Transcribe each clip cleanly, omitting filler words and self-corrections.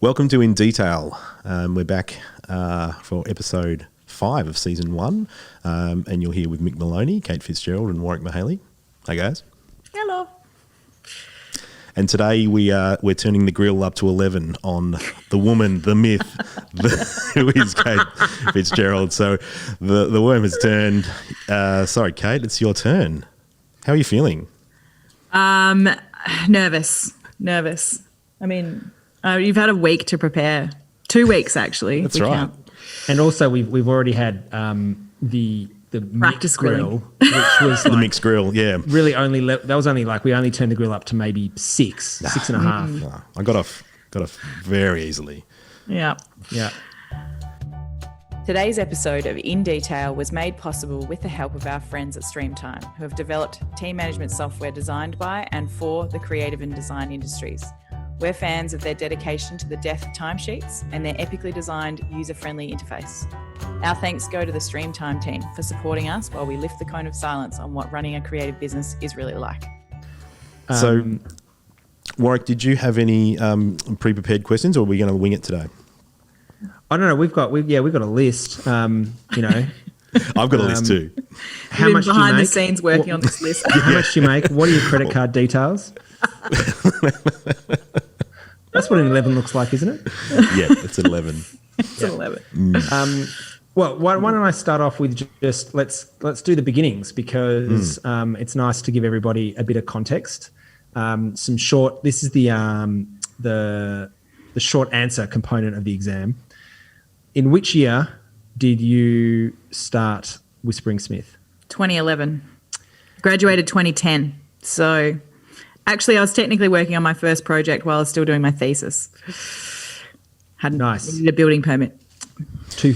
Welcome to In Detail. We're back for episode 5 of season 1, and you're here with Mick Moloney, Kate FitzGerald, and Warwick Mihaly. Hi guys. Hello. And today we're turning the grill up to 11 on the woman, the myth, who is Kate FitzGerald. So the worm has turned. Sorry, Kate, it's your turn. How are you feeling? Nervous. I mean, you've had a week to prepare. 2 weeks, actually. That's right. Count. And also, we've already had the Practice mixed grill, grilling. which was The mixed grill, yeah. really that was only like we only turned the grill up to maybe 6 and a half. No, I got off very easily. Yeah. Yeah. Today's episode of In Detail was made possible with the help of our friends at Streamtime, who have developed team management software designed by and for the creative and design industries. We're fans of their dedication to the death of timesheets and their epically designed user-friendly interface. Our thanks go to the Streamtime team for supporting us while we lift the cone of silence on what running a creative business is really like. So, Warwick, did you have any pre-prepared questions, or are we going to wing it today? I don't know. We've got a list. I've got a list too. How much do you behind the make? scenes working on this list? How much do you make? What are your credit card details? That's what an 11 looks like, isn't it? Yeah, it's 11. It's 11. Well, why don't I start off with just let's do the beginnings, because it's nice to give everybody a bit of context. This is the short answer component of the exam. In which year did you start Whispering Smith? 2011. Graduated 2010. So actually I was technically working on my first project while I was still doing my thesis. Nice. Needed a building permit.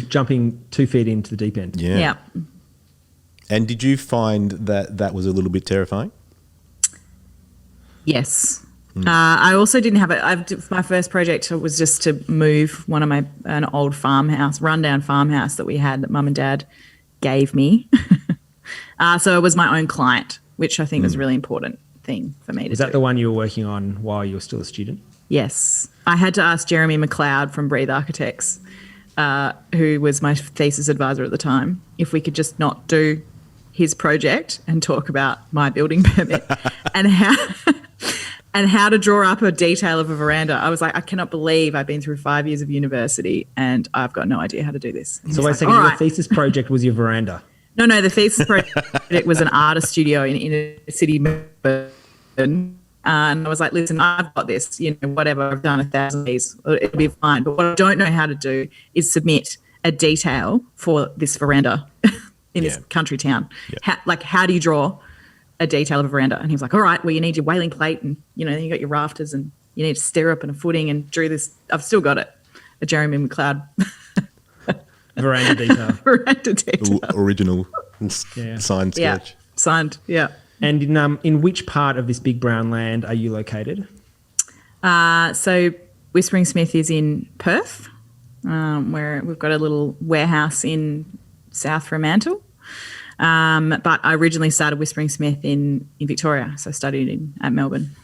Jumping 2 feet into the deep end. Yeah. And did you find that was a little bit terrifying? Yes. I also didn't have my first project was just to move an old rundown farmhouse that we had that Mum and Dad gave me. So it was my own client, which I think was a really important thing for me to do. Was that the one you were working on while you were still a student? Yes. I had to ask Jeremy McLeod from Breathe Architects, who was my thesis advisor at the time, if we could just not do his project and talk about my building permit and how to draw up a detail of a veranda. I was like, I cannot believe I've been through 5 years of university and I've got no idea how to do this. So wait a second, your thesis project was your veranda? No, the thesis project was an artist studio in inner city Melbourne. And I was like, listen, I've got this, whatever, I've done 1,000 of these, it'll be fine. But what I don't know how to do is submit a detail for this veranda in this country town. Yeah. How do you draw a detail of a veranda? And he was like, all right, well, you need your whaling plate and, then you got your rafters and you need a stirrup and a footing, and drew this. I've still got it, a Jeremy McLeod. Veranda detail. Veranda detail. Original signed sketch. Yeah, signed, yeah. And in which part of this big brown land are you located? So Whispering Smith is in Perth, where we've got a little warehouse in South Fremantle. But I originally started Whispering Smith in Victoria, so I studied at Melbourne.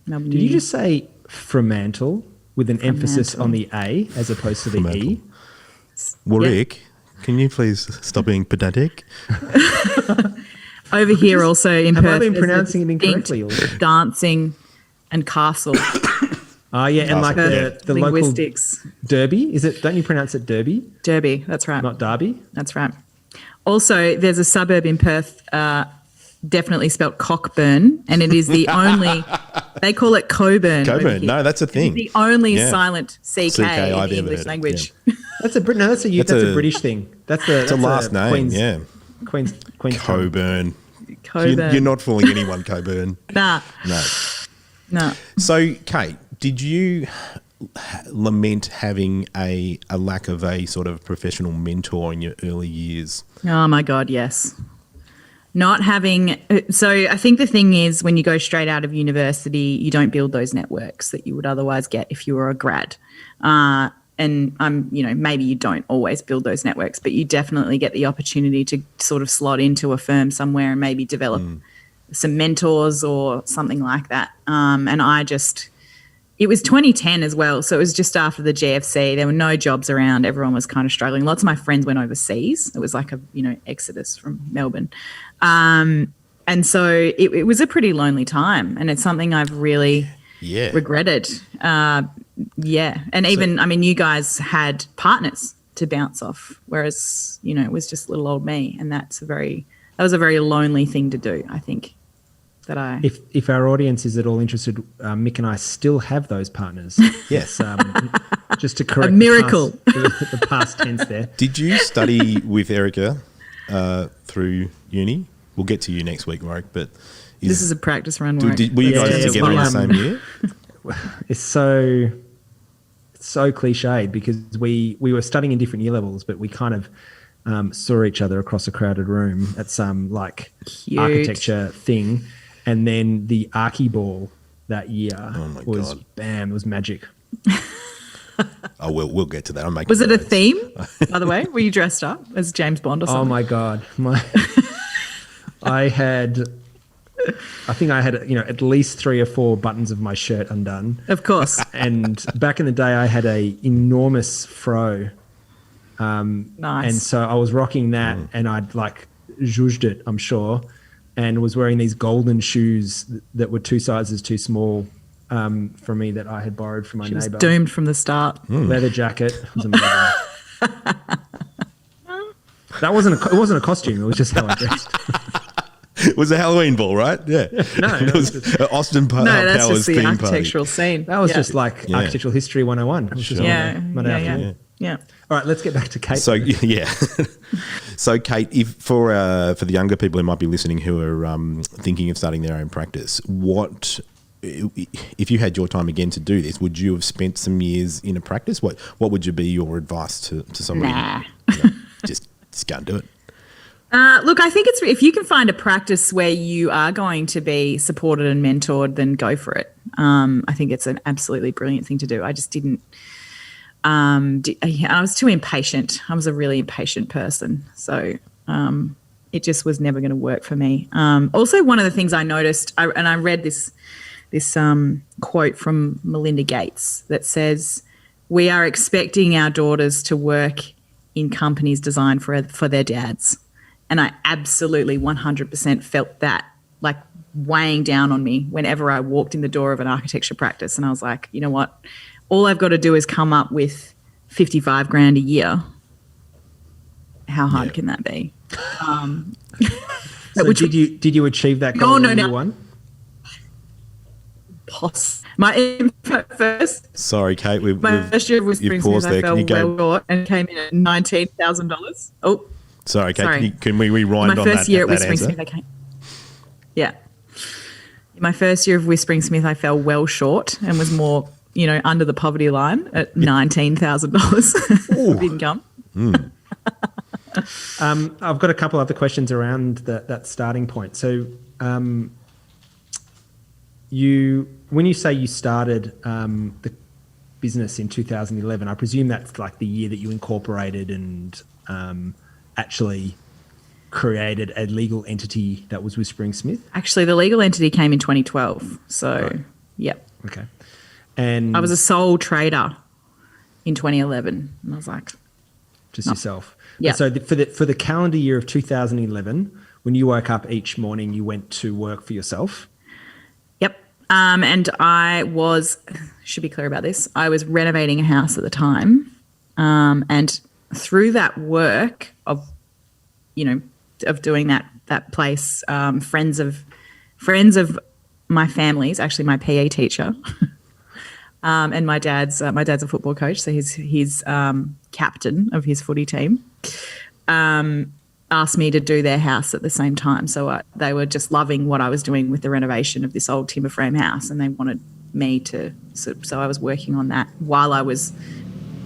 Did you just say Fremantle with an emphasis on the A as opposed to the E? Warwick, can you please stop being pedantic? Over here also in Perth. Have I been pronouncing it incorrectly? Dancing and castle. Oh, yeah, and like the linguistics. Local Derby, is it? Don't you pronounce it Derby? Derby, that's right. Not Derby? That's right. Also, there's a suburb in Perth, definitely spelt Cockburn, and it is the only, they call it Coburn. Coburn, no, that's a thing. It's the only silent CK in I've the ever English heard. language. Yeah. That's a British thing. That's a last name, Queen's, Queen's Coburn. Coburn. You're not fooling anyone, Coburn. Nah. No. So, Kate, did you lament having a lack of a sort of professional mentor in your early years? Oh, my God, yes. Not having – so I think the thing is when you go straight out of university, you don't build those networks that you would otherwise get if you were a grad. And maybe you don't always build those networks, but you definitely get the opportunity to sort of slot into a firm somewhere and maybe develop some mentors or something like that. And I just it was 2010 as well. So it was just after the GFC. There were no jobs around. Everyone was kind of struggling. Lots of my friends went overseas. It was like a, exodus from Melbourne. And so it was a pretty lonely time. And it's something I've really regretted. And even, you guys had partners to bounce off, whereas, it was just little old me. And that was a very lonely thing to do, I think. If our audience is at all interested, Mick and I still have those partners. Yes. Just to correct a miracle. The past tense there. Did you study with Erica through uni? We'll get to you next week, Warwick, but this is a practice run, Warwick. Were you guys together in the same year? It's so cliched because we were studying in different year levels, but we kind of saw each other across a crowded room at some Cute. architecture thing. And then the Archie Ball that year was God. Bam, it was magic. Oh, we'll get to that. Was it a theme, by the way? Were you dressed up as James Bond or something? Oh my God. I think I had, at least 3 or 4 buttons of my shirt undone. Of course. And back in the day, I had a enormous fro. Nice. And so I was rocking that and I'd zhuzhed it, I'm sure, and was wearing these golden shoes that were 2 sizes too small for me that I had borrowed from my She neighbour. was doomed from the start. Leather jacket. It was amazing. It wasn't a costume. It was just how I dressed. It was a Halloween ball, right? Yeah. No, it was Austin Powers that's just the theme architectural party. scene. That was just architectural history 101. It was just Yeah. All right, let's get back to Kate. So yeah, so Kate, if for the younger people who might be listening who are thinking of starting their own practice, what if you had your time again to do this? Would you have spent some years in a practice? What would you be your advice to somebody? Nah. Just go and do it. Look, I think if you can find a practice where you are going to be supported and mentored, then go for it. I think it's an absolutely brilliant thing to do. I just didn't. I was too impatient. I was a really impatient person, so it just was never going to work for me. Also, one of the things I noticed, and I read this quote from Melinda Gates that says, "We are expecting our daughters to work in companies designed for their dads." And I absolutely 100% felt that weighing down on me whenever I walked in the door of an architecture practice. And I was like, you know what? All I've got to do is come up with $55,000 a year. How hard can that be? So did you achieve that goal in year one? My first. Sorry, Kate. My first year of Whispering Smith, I fell well short and came in at $19,000. Oh. Sorry, Kate. Can we rewind on that? My first year at Whispering answer? Smith, I came. Yeah. In my first year of Whispering Smith, I fell well short and was more, under the poverty line at $19,000 of income. I've got a couple other questions around that starting point. So, when you say you started the business in 2011, I presume that's the year that you incorporated and actually created a legal entity that was Whispering Smith? Actually, the legal entity came in 2012. So, Right. Yep. Okay. And I was a sole trader in 2011. And I was like, just yourself. Yeah. So for the calendar year of 2011, when you woke up each morning, you went to work for yourself? Yep. And should be clear about this, I was renovating a house at the time. And through that work of doing that place, friends of my family's, actually my PE teacher, and my dad's a football coach, so he's captain of his footy team, asked me to do their house at the same time. So they were just loving what I was doing with the renovation of this old timber frame house, and they wanted me to. So I was working on that while I was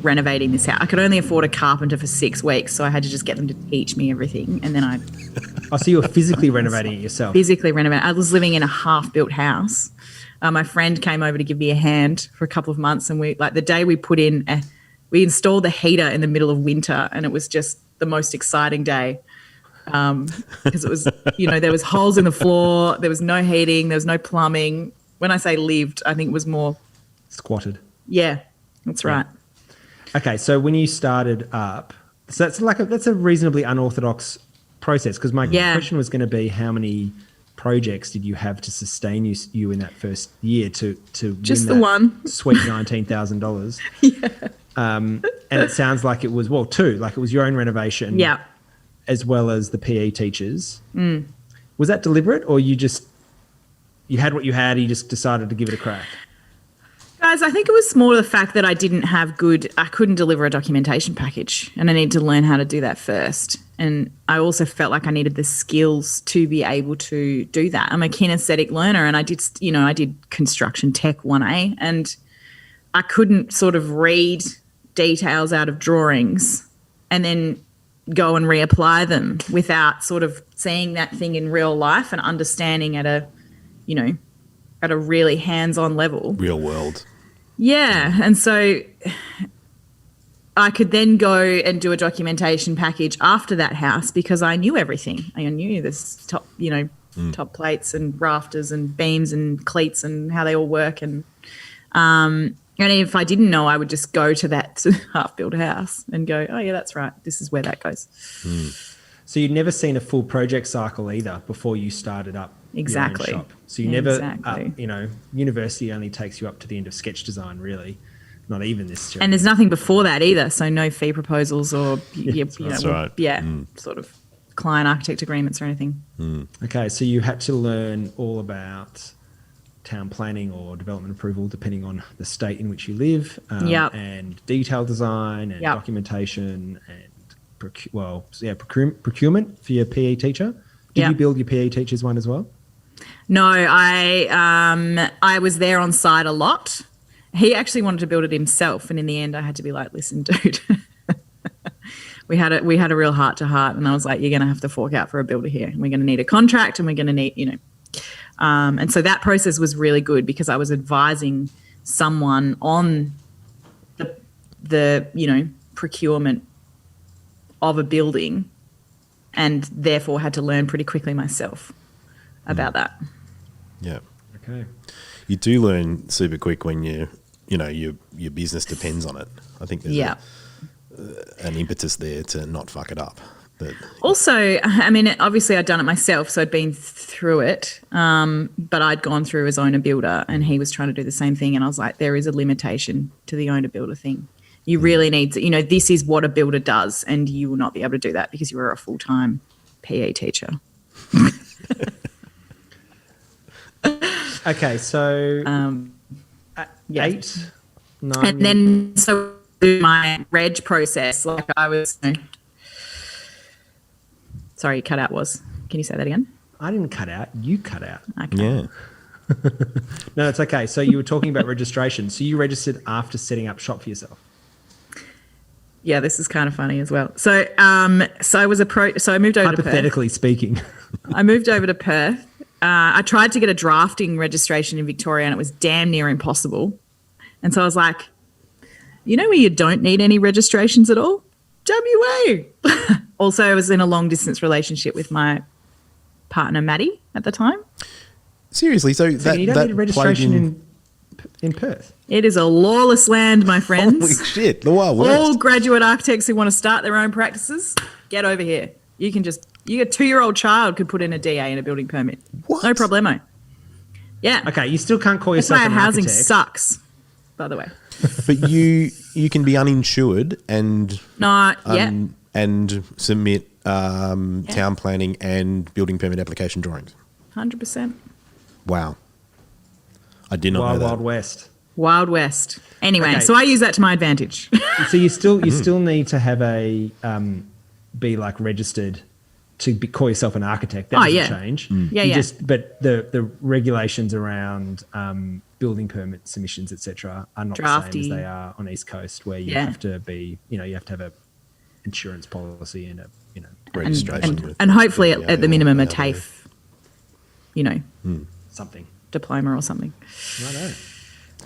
renovating this house. I could only afford a carpenter for 6 weeks, so I had to just get them to teach me everything, and then so you were physically renovating it yourself? Physically renovating. I was living in a half-built house. My friend came over to give me a hand for a couple of months, and the day we we installed the heater in the middle of winter, and it was just the most exciting day because it was, there was holes in the floor, there was no heating, there was no plumbing. When I say lived, I think it was more squatted. Yeah, that's right. Okay, so when you started up, so that's a reasonably unorthodox process, because my question was going to be, how many projects did you have to sustain you in that first year to Just win the that one. sweet $19,000? And it sounds like it was, well, two, like it was your own renovation, as well as the PE teachers. Was that deliberate, or you had what you had, you just decided to give it a crack? Guys, I think it was more the fact that I couldn't deliver a documentation package, and I needed to learn how to do that first. And I also felt like I needed the skills to be able to do that. I'm a kinesthetic learner, and I did construction tech 1A, and I couldn't sort of read details out of drawings and then go and reapply them without sort of seeing that thing in real life and understanding at a really hands-on level. Real world. Yeah. And so I could then go and do a documentation package after that house because I knew everything. I knew this top plates and rafters and beams and cleats and how they all work. And if I didn't know, I would just go to that half-built house and go, oh, yeah, that's right. This is where that goes. So you'd never seen a full project cycle either before you started up Exactly. your own shop. So you never, university only takes you up to the end of sketch design, really. Not even this. And there's nothing before that either. So no fee proposals or sort of client architect agreements or anything. Okay, so you had to learn all about town planning or development approval, depending on the state in which you live, and detail design and documentation and procurement for your PE teacher. Did you build your PE teachers one as well? No, I was there on site a lot. He actually wanted to build it himself, and in the end, I had to be like, "Listen, dude, we had a real heart to heart," and I was like, "You're going to have to fork out for a builder here. And we're going to need a contract, and we're going to need, and so that process was really good because I was advising someone on the procurement of a building, and therefore had to learn pretty quickly myself about that. Yeah. Okay. You do learn super quick when your business depends on it. I think there's an impetus there to not fuck it up. But also, I mean, obviously I'd done it myself, so I'd been through it, but I'd gone through as owner builder, and he was trying to do the same thing, and I was like, there is a limitation to the owner builder thing. You really need to, this is what a builder does, and you will not be able to do that because you are a full-time PE teacher. Okay, so 8, 9... And then, so my reg process, like I was... Sorry, cut out was. Can you say that again? I didn't cut out. You cut out. Okay. yeah. No, it's okay. So you were talking about registration. So you registered after setting up shop for yourself. Yeah, this is kind of funny as well. So, I was So I moved over to Perth. Hypothetically speaking. I moved over to Perth. I tried to get a drafting registration in Victoria, and it was damn near impossible. And so I was like, where you don't need any registrations at all? WA. Also, I was in a long distance relationship with my partner, Maddie, at the time. Seriously, so you don't need a registration in Perth. It is a lawless land, my friends. Holy shit, the Wild West. All graduate architects who want to start their own practices, get over here. You can a 2-year-old child could put in a DA in a building permit. What? No problemo. Yeah. Okay, you still can't call That's yourself why an housing architect. sucks, by the way. But you can be uninsured and and submit town planning and building permit application drawings. 100%. Wow. I did not know that. Wild West. Wild West. Anyway, Okay. so I use that to my advantage. So you still need to have be like registered to call yourself an architect. That doesn't change. Yeah, But the regulations around building permit submissions, etc., are not the same as they are on East Coast, where you have to be, you have to have a insurance policy and a Registration. and hopefully at the minimum a TAFE, something diploma or something. Righto.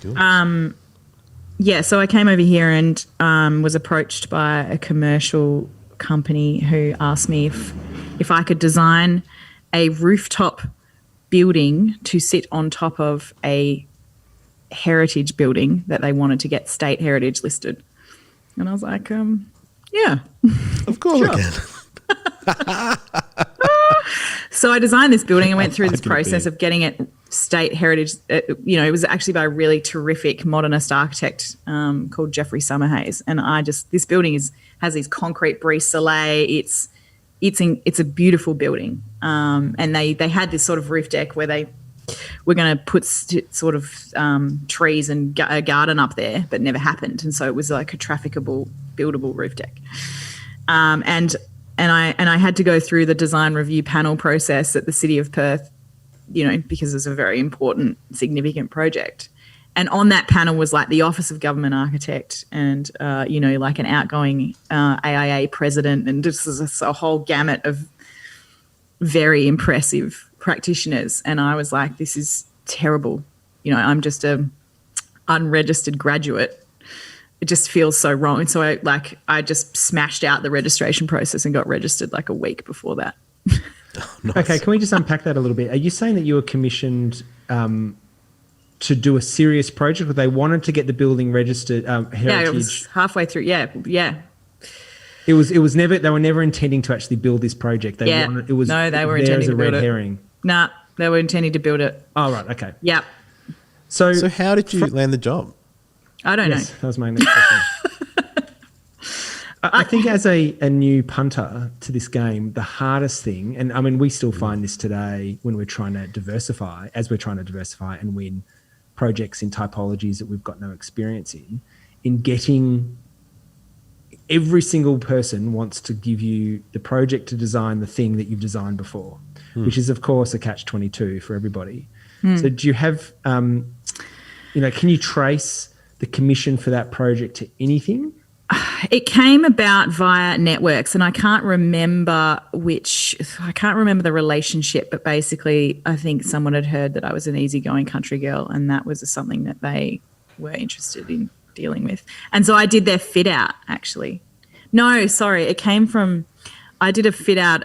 Cool. Yeah, so I came over here and was approached by a commercial company who asked me if I could design a rooftop building to sit on top of a heritage building that they wanted to get state heritage listed. And I was like, yeah. Of course Sure. I can. So I designed this building and went through this I can be. process of getting it state heritage. It was actually by a really terrific modernist architect called Geoffrey Summerhays. And this building has these concrete brise soleil. It's a beautiful building. And they had this sort of roof deck where they were going to put sort of trees and a garden up there, but never happened. And so it was like a trafficable, buildable roof deck. And I had to go through the design review panel process at the City of Perth, because it was a very important, significant project. And on that panel was like the Office of Government Architect and, like an outgoing AIA president, and just a whole gamut of very impressive practitioners. And I was like, this is terrible. I'm just a unregistered graduate. It just feels so wrong. And so I just smashed out the registration process and got registered like a week before that. Nice. Okay, can we just unpack that a little bit? Are you saying that you were commissioned to do a serious project, or they wanted to get the building registered heritage? Yeah, it was halfway through. Yeah. It was never. They were never intending to actually build this project. They Yeah. wanted, it was. No, they were there intending as a to build red it. herring. Nah, they were intending to build it. Oh right, okay. Yeah. So how did you land the job? I don't yes, know. that was my next question. I think as a new punter to this game, the hardest thing, and I mean, we still find this today when we're trying to diversify and win projects in typologies that we've got no experience in getting every single person wants to give you the project to design the thing that you've designed before, which is, of course, a catch-22 for everybody. So do you have, can you trace the commission for that project to anything? It came about via networks, and I can't remember the relationship, but basically I think someone had heard that I was an easygoing country girl, and that was something that they were interested in dealing with. And so I did their fit out, actually. No, sorry, it came from, I did a fit out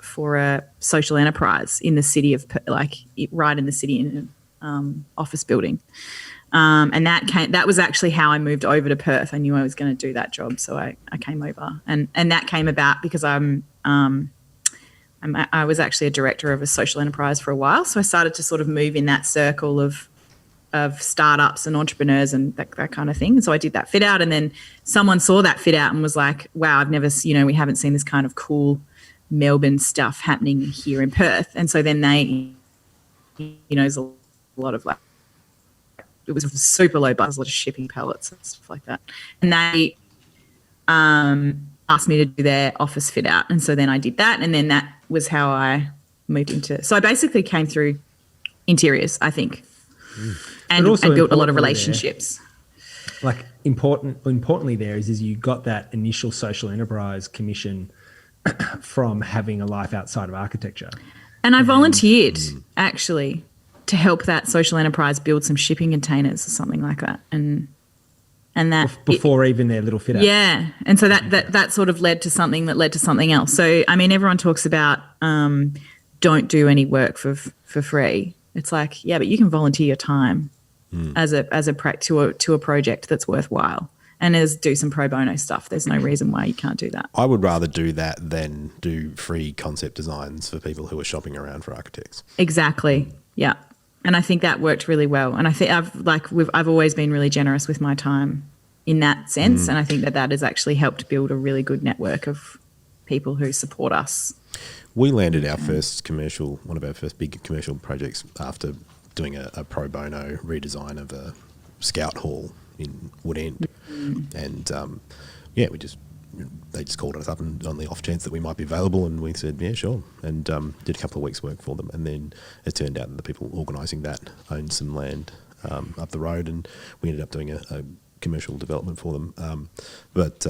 for a social enterprise in the city of, right in the city in an office building. And that was actually how I moved over to Perth. I knew I was going to do that job, so I came over, and that came about because I was actually a director of a social enterprise for a while, so I started to sort of move in that circle of startups and entrepreneurs and that kind of thing. And so I did that fit out, and then someone saw that fit out and was like, "Wow, I've never, we haven't seen this kind of cool Melbourne stuff happening here in Perth." And so then they, there's a lot of it was super low buzz, a lot of shipping pallets and stuff like that. And they asked me to do their office fit out. And so then I did that. And then that was how I moved into. So I basically came through interiors, I think. And I built a lot of relationships. Importantly there is you got that initial social enterprise commission from having a life outside of architecture. And I volunteered, actually, to help that social enterprise build some shipping containers or something like that, and that before even their little fit out. Yeah, and so that sort of led to something that led to something else. So I mean, everyone talks about don't do any work for free. It's like, yeah, but you can volunteer your time as a to a project that's worthwhile, and do some pro bono stuff. There's no reason why you can't do that. I would rather do that than do free concept designs for people who are shopping around for architects. Exactly. Yeah. And I think that worked really well. And I think I've always been really generous with my time in that sense. And I think that has actually helped build a really good network of people who support us. We landed our one of our first big commercial projects after doing a pro bono redesign of a scout hall in Wood End. And they just called us up and on the off chance that we might be available, and we said, yeah, sure, and did a couple of weeks' work for them. And then it turned out that the people organising that owned some land up the road, and we ended up doing a commercial development for them. But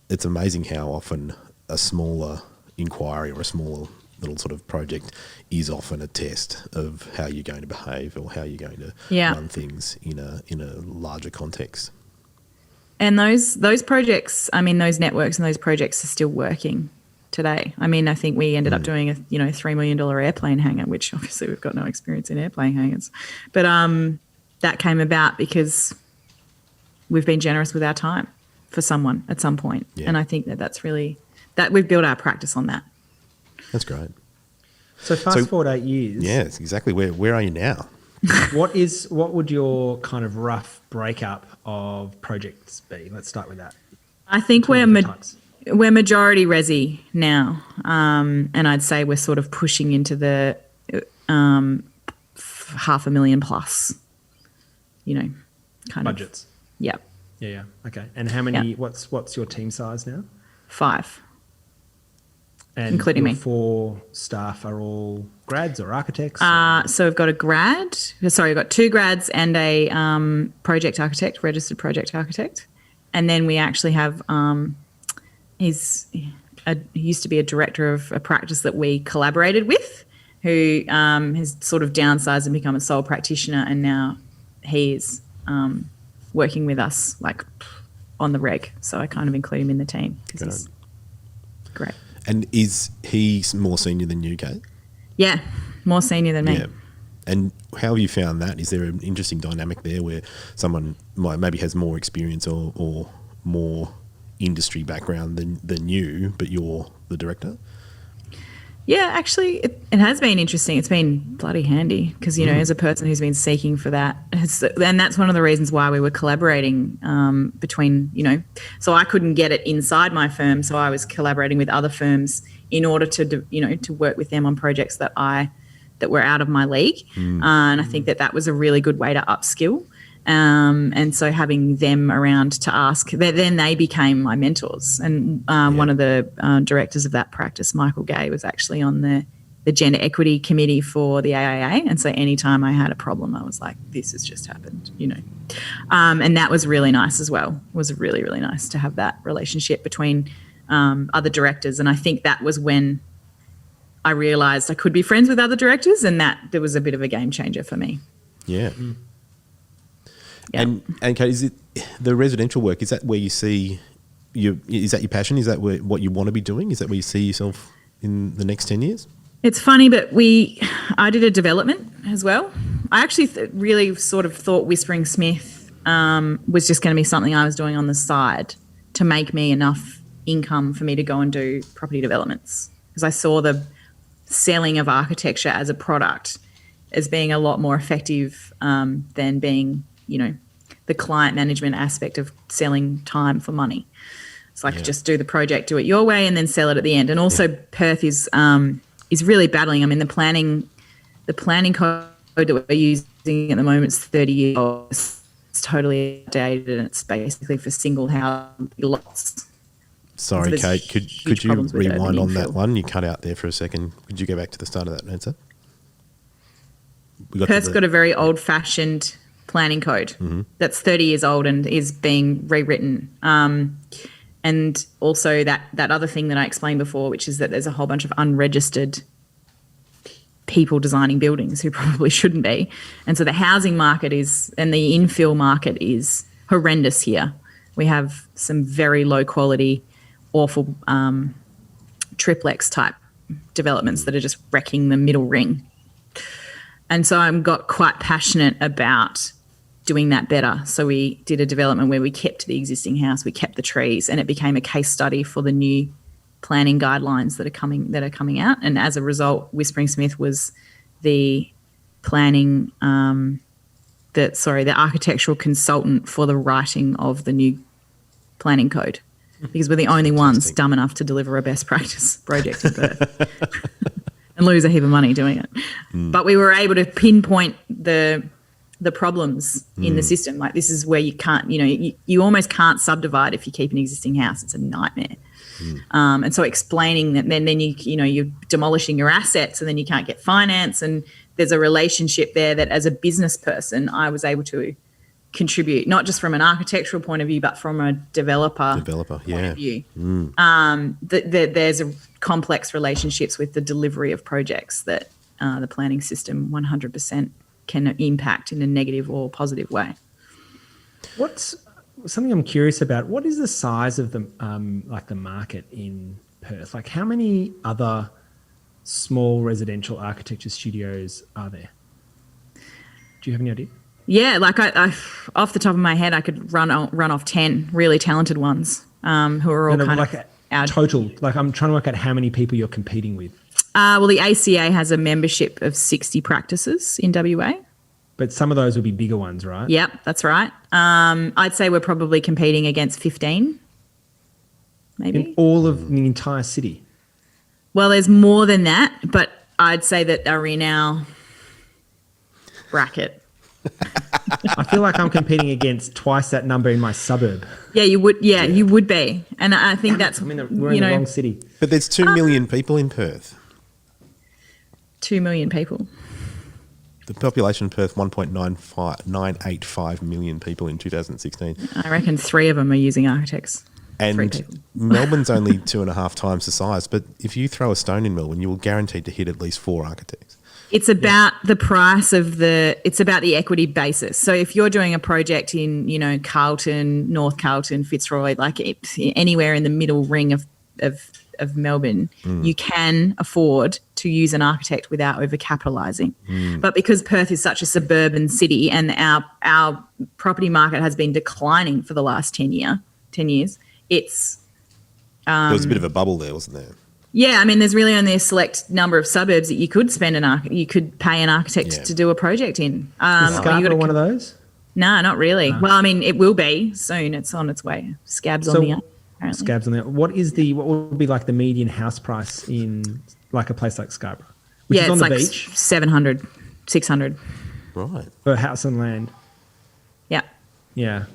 it's amazing how often a smaller inquiry or a smaller little sort of project is often a test of how you're going to behave or how you're going to run things in a larger context. And those projects, I mean, those networks and those projects are still working today. I mean, I think we ended up doing a $3 million airplane hangar, which obviously we've got no experience in airplane hangars, but that came about because we've been generous with our time for someone at some point. Yeah. And I think that's really, that we've built our practice on that. That's great. So fast forward 8 years. Yeah, it's exactly. Where are you now? What would your kind of rough breakup of projects be? Let's start with that. I think Between the types. we're majority resi now, and I'd say we're sort of pushing into the $500,000 plus, kind budgets. of. Yep. Yeah. Okay. And how many? Yeah. What's your team size now? 5. And Including your me. 4 staff are all grads or architects? So we've got we've got 2 grads and a registered project architect. And then we actually have, he used to be a director of a practice that we collaborated with, who has sort of downsized and become a sole practitioner. And now he is working with us like on the reg. So I kind of include him in the team because he's great. And is he more senior than you, Kate? Yeah, more senior than me. Yeah. And how have you found that? Is there an interesting dynamic there where someone maybe has more experience or more industry background than you, but you're the director? Yeah, actually, it has been interesting. It's been bloody handy because, as a person who's been seeking for that, and that's one of the reasons why we were collaborating between, so I couldn't get it inside my firm, so I was collaborating with other firms in order to work with them on projects that were out of my league. And I think that was a really good way to upskill. And so having them around to ask, then they became my mentors. And one of the directors of that practice, Michael Gay, was actually on the gender equity committee for the AIA. And so anytime I had a problem, I was like, this has just happened, and that was really nice as well. It was really, really nice to have that relationship between other directors. And I think that was when I realised I could be friends with other directors, and that there was a bit of a game changer for me. Yeah. Yeah. And Kate, is it the residential work? Is that where you see is that your passion? Is that what you want to be doing? Is that where you see yourself in the next 10 years? It's funny, but I did a development as well. I actually really sort of thought Whispering Smith was just going to be something I was doing on the side to make me enough income for me to go and do property developments, because I saw the selling of architecture as a product as being a lot more effective than being, the client management aspect of selling time for money. It's like just do the project, do it your way, and then sell it at the end. And also Perth is really battling. I mean, the planning code that we're using at the moment is 30 years old. It's totally outdated, and it's basically for single house lots. Sorry, So Kate, could you problems with rewind urban on that infill. one? You cut out there for a second. Could you go back to the start of that answer? Perth's got a very old-fashioned planning code that's 30 years old and is being rewritten. And also that other thing that I explained before, which is that there's a whole bunch of unregistered people designing buildings who probably shouldn't be. And so the housing market and the infill market is horrendous here. We have some very low-quality, awful triplex type developments that are just wrecking the middle ring. And so I got quite passionate about doing that better. So we did a development where we kept the existing house, we kept the trees, and it became a case study for the new planning guidelines that are coming out. And as a result, Whispering Smith was the planning, the architectural consultant for the writing of the new planning code, because we're the only ones dumb enough to deliver a best practice project in Perth and lose a heap of money doing it. But we were able to pinpoint the problems in the system. Like, this is where you can't, you almost can't subdivide if you keep an existing house. It's a nightmare. And so explaining that then you're demolishing your assets and then you can't get finance. And there's a relationship there that as a business person, I was able to contribute, not just from an architectural point of view, but from a developer point of view. There's a complex relationships with the delivery of projects that the planning system 100% can impact in a negative or positive way. What's something I'm curious about? What is the size of the the market in Perth? Like, how many other small residential architecture studios are there? Do you have any idea? Yeah, like I off the top of my head, I could run off 10 really talented ones who are all kind like of out. total. Like I'm trying to work out how many people you're competing with. Well, the ACA has a membership of 60 practices in WA. But some of those will be bigger ones, right? Yep, that's right. I'd say we're probably competing against 15, maybe. In all of the entire city. Well, there's more than that, but I'd say that are in our bracket. I feel like I'm competing against twice that number in my suburb. Yeah, you would. Yeah, you would be, and I think that's we're in the wrong city. But there's 2 million people in Perth. 2 million people. The population of Perth, 1.985 million people in 2016. I reckon 3 of them are using architects. 3 And people. Melbourne's only 2.5 times the size. But if you throw a stone in Melbourne, you will guaranteed to hit at least 4 architects. It's about the price of it's about the equity basis. So if you're doing a project in, Carlton, North Carlton, Fitzroy, like anywhere in the middle ring of Melbourne, you can afford to use an architect without overcapitalising. But because Perth is such a suburban city and our property market has been declining for the last 10 years, it's There was a bit of a bubble there, wasn't there? yeah. I mean, there's really only a select number of suburbs that you could you could pay an architect to do a project in. Is Scarborough one of those? No, not really. Well, I mean, it will be soon. It's on its way. Scabs on the up. Apparently. Scabs on the what would be like the median house price in like a place like Scarborough? Which is on it's the like beach 700, 600. Right. for a house and land. Yeah. Yeah.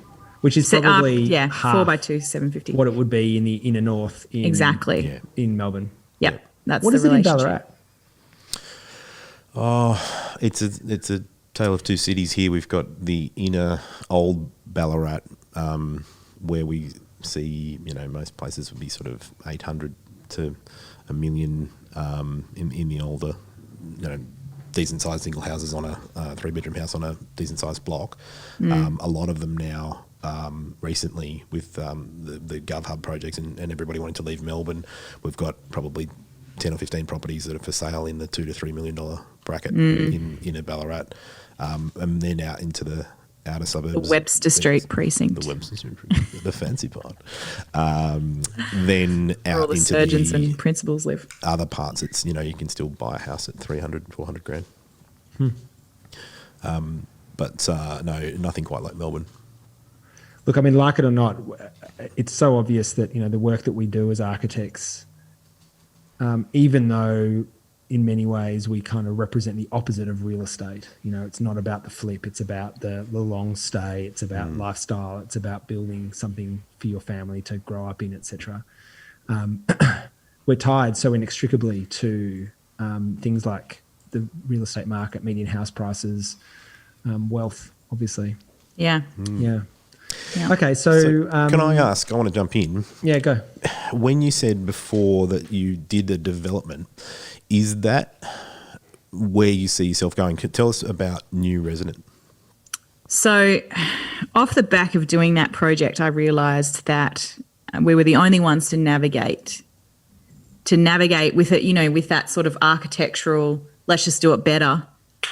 Which is probably 4 by 2, 750. what it would be in the inner north Exactly. in Melbourne. Yep. That's What the is it in relationship. Ballarat? It's a tale of two cities here. We've got the inner old Ballarat, where we see, most places would be sort of 800 to a million in the older, decent sized single houses on a 3-bedroom house on a decent sized block. A lot of them now, recently with the GovHub projects and everybody wanting to leave Melbourne, we've got probably 10 or 15 properties that are for sale in the $2 to $3 million bracket in Ballarat, and then out into the outer suburbs. The Webster Street precinct. The Webster Street precinct, the fancy part. Then Where out all the into surgeons the and principals live. other parts, it's, you can still buy a house at 300, 400 grand. But no, nothing quite like Melbourne. Look, I mean, like it or not, it's so obvious that, the work that we do as architects, even though in many ways we kind of represent the opposite of real estate. It's not about the flip. It's about the long stay. It's about lifestyle. It's about building something for your family to grow up in, etc. We're tied so inextricably to things like the real estate market, median house prices, wealth, obviously. Yeah. Yeah. Yeah. Okay, so can I ask, I want to jump in. Yeah, go. When you said before that you did a development, is that where you see yourself going? Tell us about New Resident. So off the back of doing that project, I realised that we were the only ones to navigate with it, with that sort of architectural, let's just do it better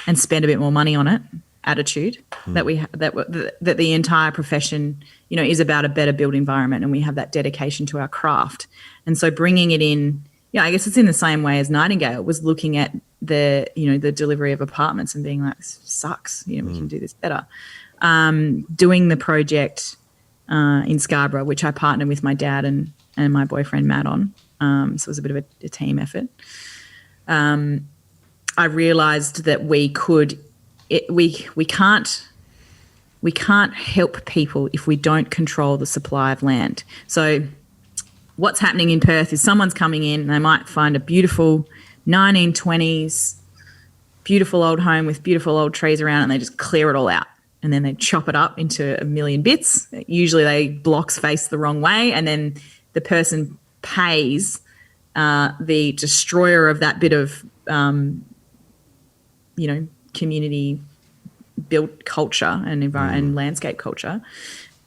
and spend a bit more money on it attitude that the entire profession, is about a better built environment, and we have that dedication to our craft. And so bringing it in, I guess it's in the same way as Nightingale was looking at the delivery of apartments and being like, this sucks, we can do this better. Doing the project in Scarborough, which I partnered with my dad and my boyfriend Matt on, so it was a bit of a team effort. I realised that we can't help people if we don't control the supply of land. So what's happening in Perth is someone's coming in and they might find a beautiful 1920s, beautiful old home with beautiful old trees around it, and they just clear it all out. And then they chop it up into a million bits. Usually they blocks face the wrong way, and then the person pays the destroyer of that bit of, community built culture and and landscape culture,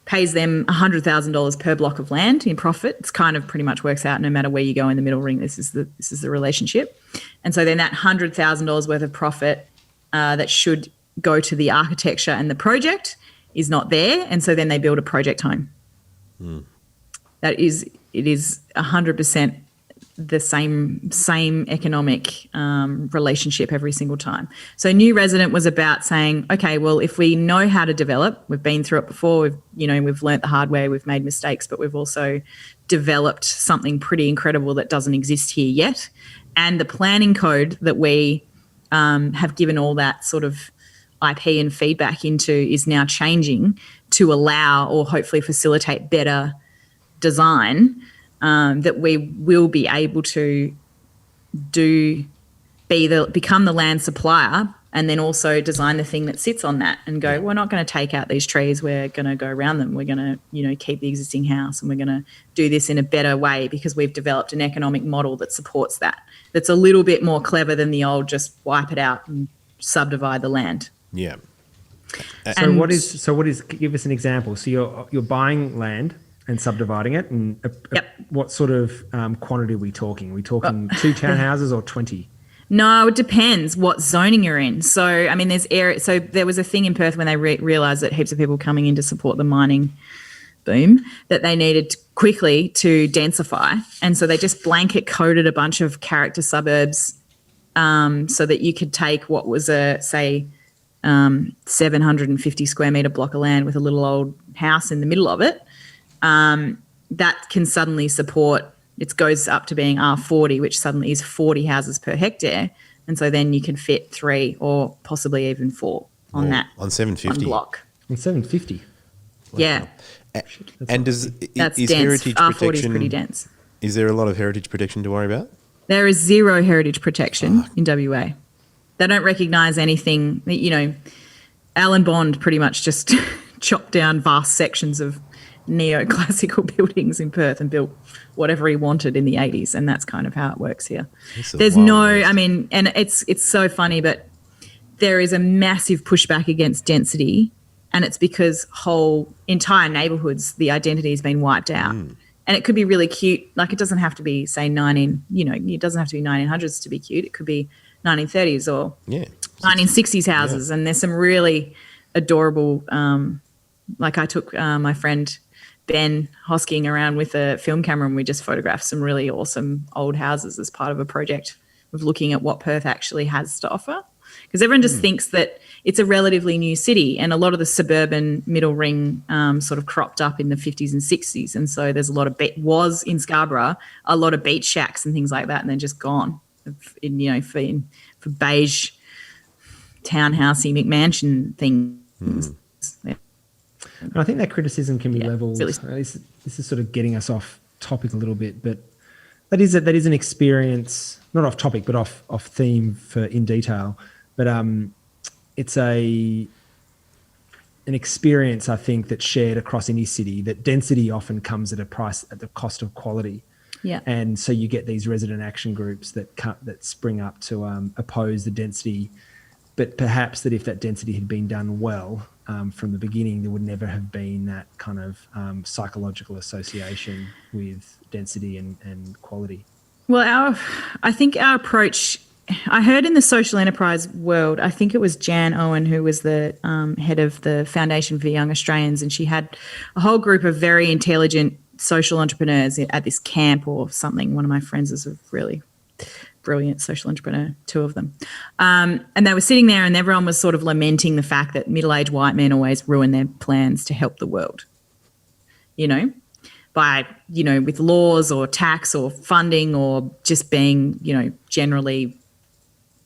pays them $100,000 per block of land in profit. It's kind of pretty much works out no matter where you go in the middle ring. This is the relationship. And so then that $100,000 worth of profit that should go to the architecture and the project is not there, and so then they build a project home. It is 100% the same economic relationship every single time. So New Resident was about saying, okay, well, if we know how to develop, we've been through it before, we've learnt the hard way, we've made mistakes, but we've also developed something pretty incredible that doesn't exist here yet. And the planning code that we have given all that sort of IP and feedback into is now changing to allow or hopefully facilitate better design, that we will be able to become the land supplier, and then also design the thing that sits on that and go, we're not going to take out these trees, we're going to go around them, we're going to keep the existing house, and we're going to do this in a better way because we've developed an economic model that supports that, that's a little bit more clever than the old just wipe it out and subdivide the land. Yeah. So what is give us an example. So you're buying land and subdividing it, and what sort of quantity are we talking? Are we talking 2 townhouses or 20? No, it depends what zoning you're in. So, I mean, there's area. So there was a thing in Perth when they realised that heaps of people coming in to support the mining boom, that they needed quickly to densify, and so they just blanket coded a bunch of character suburbs, so that you could take what was a 750 square metre block of land with a little old house in the middle of it. That can suddenly support, it goes up to being R40, which suddenly is 40 houses per hectare. And so then you can fit 3 or possibly even 4 on that. On 750. One block. On 750. Wow. Yeah. And that's dense. heritage R40 protection, is pretty dense. Is there a lot of heritage protection to worry about? There is 0 heritage protection in WA. They don't recognise anything. Alan Bond pretty much just chopped down vast sections of neoclassical buildings in Perth and built whatever he wanted in the 80s, and that's kind of how it works here. There's no, I mean, and it's so funny, but there is a massive pushback against density, and it's because whole entire neighbourhoods, the identity has been wiped out. And it could be really cute, like it doesn't have to be, say, it doesn't have to be 1900s to be cute. It could be 1930s or 1960s houses, and there's some really adorable, like I took my friend Ben Hosking around with a film camera, and we just photographed some really awesome old houses as part of a project of looking at what Perth actually has to offer. Because everyone just thinks that it's a relatively new city, and a lot of the suburban middle ring sort of cropped up in the 50s and 60s. And so there's a lot of, was in Scarborough, a lot of beach shacks and things like that, and they're just gone for beige townhousey McMansion things. And I think that criticism can be levelled. This is sort of getting us off topic a little bit, but that is an experience, not off topic, but off theme for in detail. But it's an experience, I think, that's shared across any city. That density often comes at the cost of quality. Yeah. And so you get these resident action groups that spring up to oppose the density. But perhaps that if that density had been done well from the beginning, there would never have been that kind of psychological association with density and quality. Well, I think our approach, I heard in the social enterprise world, I think it was Jan Owen, who was the head of the Foundation for Young Australians, and she had a whole group of very intelligent social entrepreneurs at this camp or something. One of my friends is a really brilliant social entrepreneur, 2 of them. And they were sitting there, and everyone was sort of lamenting the fact that middle-aged white men always ruin their plans to help the world, by, with laws or tax or funding or just being, generally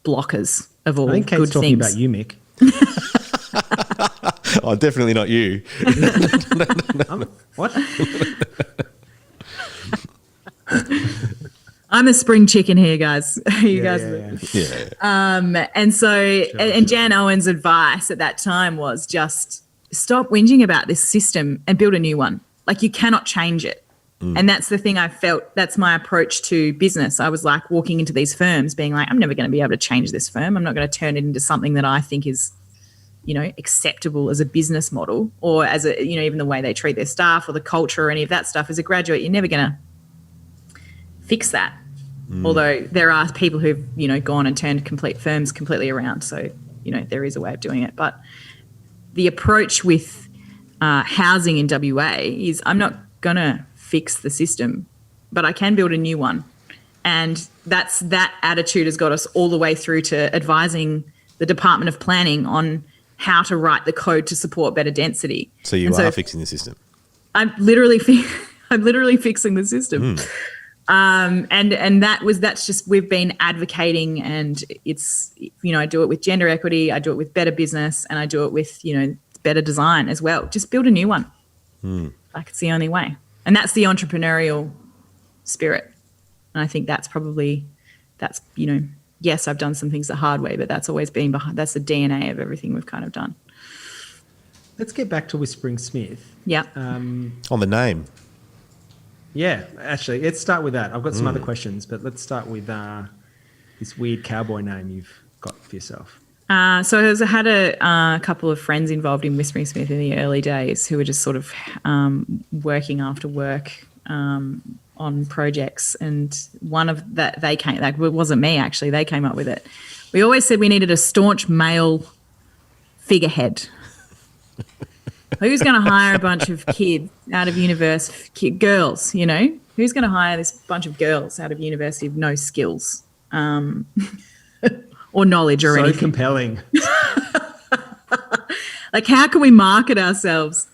blockers of all good things. I think Kate's talking about you, Mick. Oh, definitely not you. What? I'm a spring chicken here, guys. Yeah. And so, and Jan Owen's advice at that time was just stop whinging about this system and build a new one. Like, you cannot change it. And that's the thing I felt, that's my approach to business. I was like walking into these firms being like, I'm never going to be able to change this firm. I'm not going to turn it into something that I think is, acceptable as a business model, or as a, even the way they treat their staff or the culture or any of that stuff. As a graduate, you're never going to fix that. Although there are people who've, gone and turned complete firms completely around. So there is a way of doing it. But the approach with housing in WA is I'm not going to fix the system, but I can build a new one. And that attitude has got us all the way through to advising the Department of Planning on how to write the code to support better density. So you are fixing the system. I'm literally fixing the system. And that's just, we've been advocating, and it's, I do it with gender equity, I do it with better business, and I do it with, better design as well. Just build a new one. Like, it's the only way. And that's the entrepreneurial spirit. And I think that's yes, I've done some things the hard way, but that's always been behind, that's the DNA of everything we've kind of done. Let's get back to Whispering Smith. Yeah. On the name. Yeah, actually, let's start with that. I've got some other questions, but let's start with this weird cowboy name you've got for yourself. So I had a couple of friends involved in Whispering Smith in the early days who were just sort of working after work on projects, and one of that it wasn't me actually, they came up with it. We always said we needed a staunch male figurehead. Who's going to hire a bunch of kids out of university, girls, who's going to hire this bunch of girls out of university with no skills or knowledge or anything? So compelling. Like, how can we market ourselves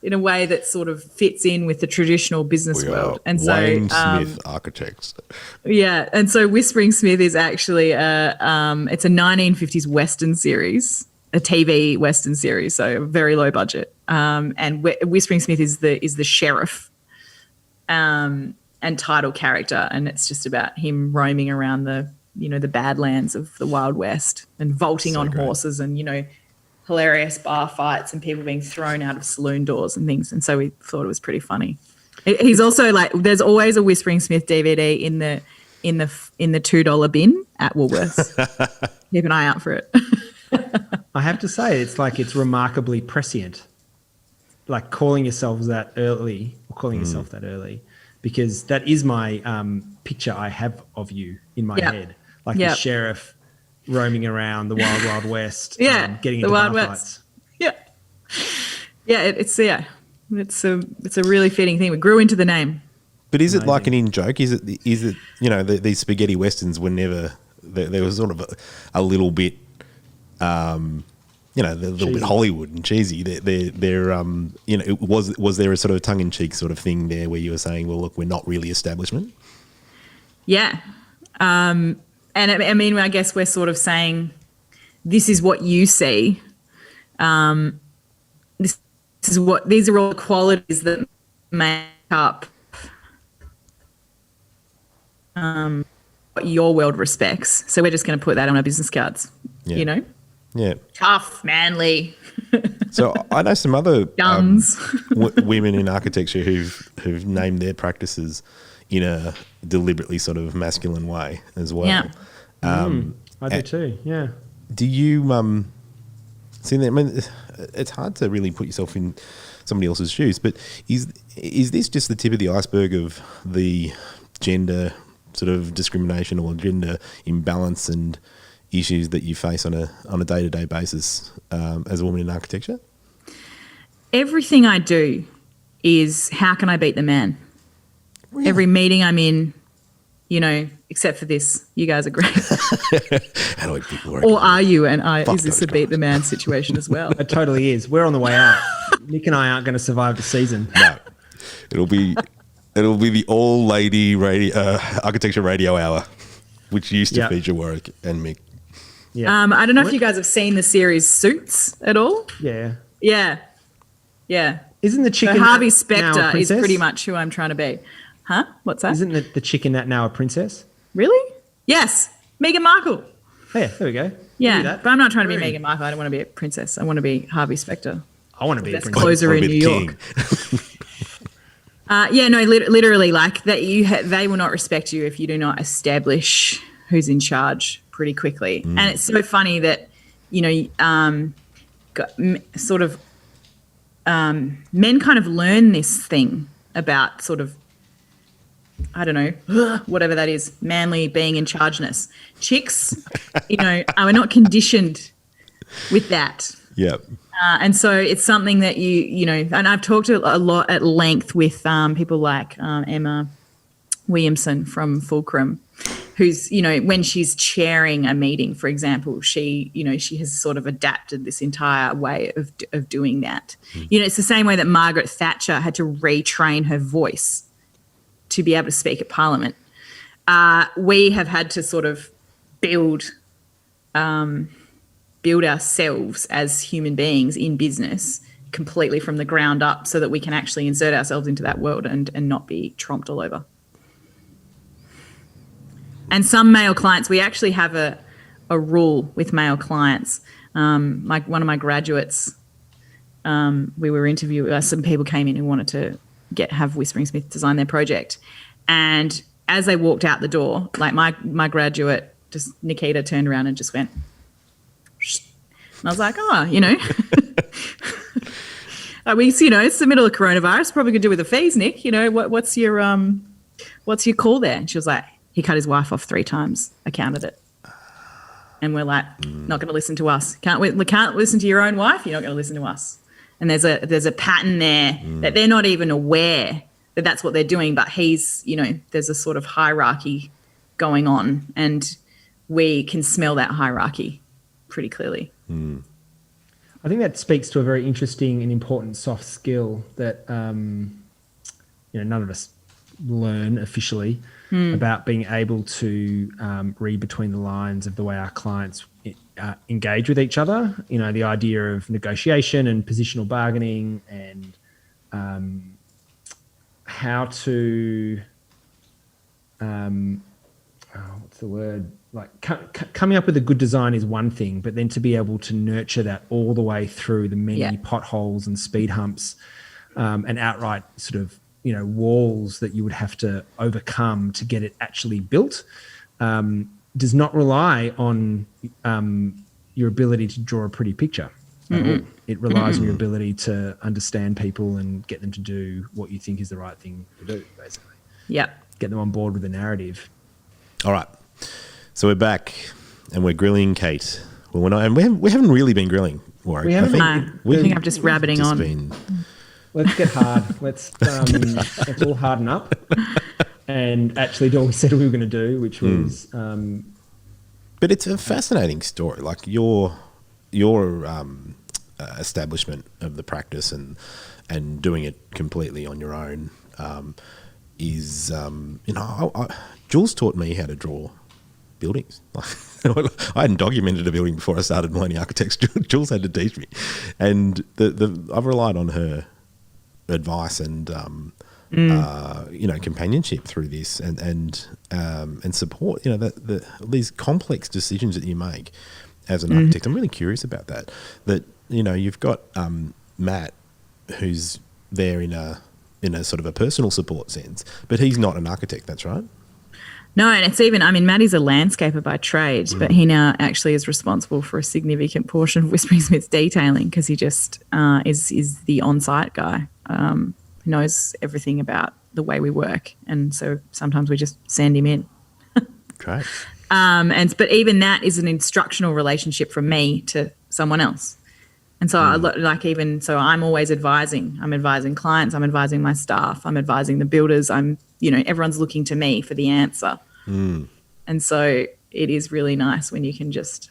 in a way that sort of fits in with the traditional business world? And so Wayne Smith Architects. Yeah, and so Whispering Smith is actually it's a 1950s Western series, a TV Western series, so very low budget. And Whispering Smith is the sheriff and title character, and it's just about him roaming around the badlands of the Wild West and vaulting on horses, and hilarious bar fights and people being thrown out of saloon doors and things. And so we thought it was pretty funny. He's also like, there's always a Whispering Smith DVD in the $2 bin at Woolworths. Keep an eye out for it. I have to say, it's remarkably prescient, like calling yourself that early, because that is my picture I have of you in my head, like the sheriff roaming around the wild, wild west, getting into bar fights. Yeah. Yeah, it's a really fitting thing. We grew into the name. But is it like an in-joke? Is it these spaghetti westerns were never, there was sort of a little bit, a little bit Hollywood and cheesy. Was there a sort of tongue-in-cheek sort of thing there where you were saying, well, look, we're not really establishment? Yeah. And I mean, I guess we're sort of saying, this is what you see. These are all the qualities that make up what your world respects. So we're just going to put that on our business cards. Yeah. Yeah. Tough, manly. So I know some other guns. Women in architecture who've named their practices in a deliberately sort of masculine way as well. Yeah. I do too. Yeah. Do you see that? I mean, it's hard to really put yourself in somebody else's shoes, but is this just the tip of the iceberg of the gender sort of discrimination or gender imbalance and issues that you face on a day-to-day basis as a woman in architecture? Everything I do is, how can I beat the man? Really? Every meeting I'm in, except for this, you guys are great. How do I keep working? Or are you? And is this a beat the man situation as well? It totally is. We're on the way out. Nick and I aren't going to survive the season. No, it'll be the all-lady architecture radio hour, which used to feature Warwick and Mick. Yeah. I don't know if you guys have seen the series Suits at all. Yeah. Yeah. Yeah. Isn't the chicken so Harvey now a Specter is princess? pretty much who I'm trying to be. Huh? What's that? Isn't the chicken that now a princess? Really? Yes. Meghan Markle. Oh, yeah, there we go. Yeah, but I'm not trying to be Meghan Markle. I don't want to be a princess. I want to be Harvey Specter. I want to be a princess. Closer in New York. Literally, like that. They will not respect you if you do not establish who's in charge pretty quickly. And it's so funny that men kind of learn this thing about sort of, I don't know, whatever that is, manly being in chargeness. Chicks, are not conditioned with that. Yeah. And so it's something that you know, and I've talked a lot at length with people like Emma Williamson from Fulcrum, who's, you know, when she's chairing a meeting, for example, she has sort of adapted this entire way of doing that. You know, it's the same way that Margaret Thatcher had to retrain her voice to be able to speak at Parliament. We have had to sort of build ourselves as human beings in business completely from the ground up so that we can actually insert ourselves into that world and not be tromped all over. And some male clients, we actually have a rule with male clients. Like one of my graduates, we were interviewing, some people came in who wanted to have Whispering Smith design their project. And as they walked out the door, like my graduate, just Nikita, turned around and just went, and I was like, you know, it's the middle of coronavirus. Probably could do with the fees, Nick. You know, what's your call there? And she was like, he cut his wife off 3 times. I counted it. And we're like, not going to listen to us. Can't listen to your own wife. You're not going to listen to us. And there's a pattern there that they're not even aware that that's what they're doing. But there's a sort of hierarchy going on, and we can smell that hierarchy pretty clearly. I think that speaks to a very interesting and important soft skill that none of us learn officially about being able to read between the lines of the way our clients engage with each other. You know, the idea of negotiation and positional bargaining, and how to what's the word? Like coming up with a good design is one thing, but then to be able to nurture that all the way through the many potholes and speed humps and outright sort of, you know, walls that you would have to overcome to get it actually built does not rely on your ability to draw a pretty picture at all. It relies on your ability to understand people and get them to do what you think is the right thing to do, basically. Yeah. Get them on board with the narrative. All right. So we're back and we're grilling Kate. Well, we haven't really been grilling, Warwick. We haven't. I think I'm just rabbiting on. Let's get hard. Let's all harden up and actually do what we said we were going to do, which was. But it's a fascinating story. Like your establishment of the practice and doing it completely on your own is Jules taught me how to draw buildings. I hadn't documented a building before I started Moloney Architects. Jules had to teach me, and I've relied on her advice and companionship through this and support. You know, these complex decisions that you make as an architect. I'm really curious about that. That, you know, you've got Matt, who's there in a sort of a personal support sense, but he's not an architect. That's right. No, and it's even, Maddie's a landscaper by trade, but he now actually is responsible for a significant portion of Whispering Smith's detailing because he just is the on-site guy who knows everything about the way we work. And so sometimes we just send him in. Great. But even that is an instructional relationship from me to someone else. And so I'm always advising. I'm advising clients. I'm advising my staff. I'm advising the builders. Everyone's looking to me for the answer. And so it is really nice when you can just,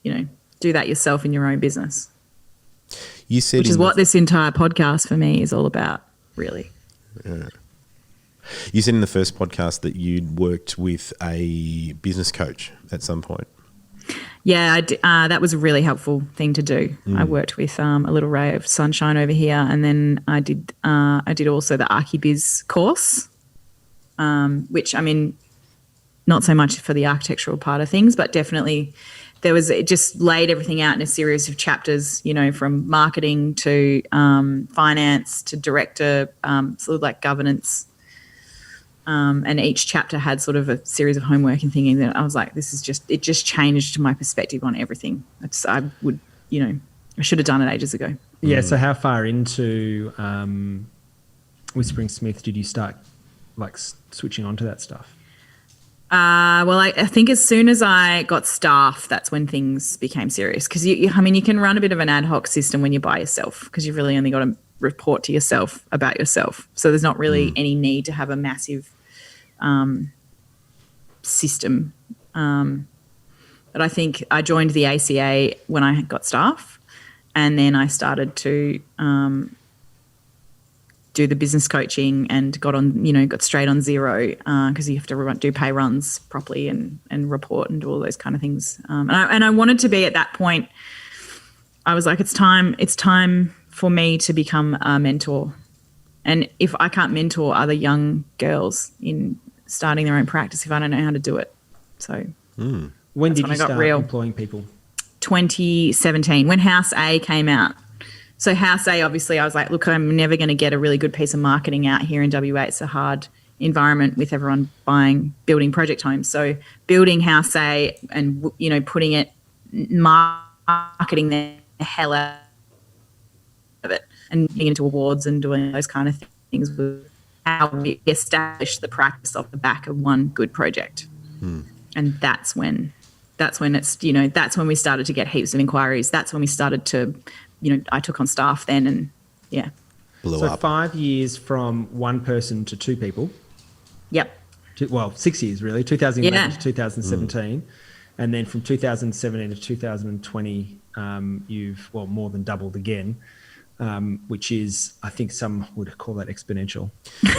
do that yourself in your own business. You said, which is what this entire podcast for me is all about, really. Yeah. You said in the first podcast that you'd worked with a business coach at some point. Yeah, that was a really helpful thing to do. I worked with a little ray of sunshine over here, and then I did also the ArchiBiz course, which, not so much for the architectural part of things, but definitely it just laid everything out in a series of chapters, from marketing to finance to director, sort of like governance. And each chapter had sort of a series of homework and thinking that I was like, it just changed my perspective on everything. I should have done it ages ago. Yeah. So how far into Whispering Smith did you start like switching onto that stuff? Well, I think as soon as I got staff, that's when things became serious. Because you can run a bit of an ad hoc system when you're by yourself, because you've really only got to report to yourself about yourself. So there's not really any need to have a massive system. But I think I joined the ACA when I got staff, and then I started to do the business coaching and got straight on Zero, because you have to do pay runs properly and report and do all those kind of things. And I wanted to be at that point. I was like, it's time for me to become a mentor. And if I can't mentor other young girls in starting their own practice, if I don't know how to do it. So when did you start employing people? 2017, when House A came out. So House A, obviously, I was like, look, I'm never going to get a really good piece of marketing out here in WA. It's a hard environment with everyone building project homes. So building House A and, putting it, marketing the hell out of it and getting into awards and doing those kind of things was how we established the practice off the back of one good project. And that's when it's, that's when we started to get heaps of inquiries. That's when we started to, I took on staff then and blew up. 5 years from one person to two people. Yep. 6 years really, 2011 to 2017. And then from 2017 to 2020, you've more than doubled again, which is, I think some would call that exponential.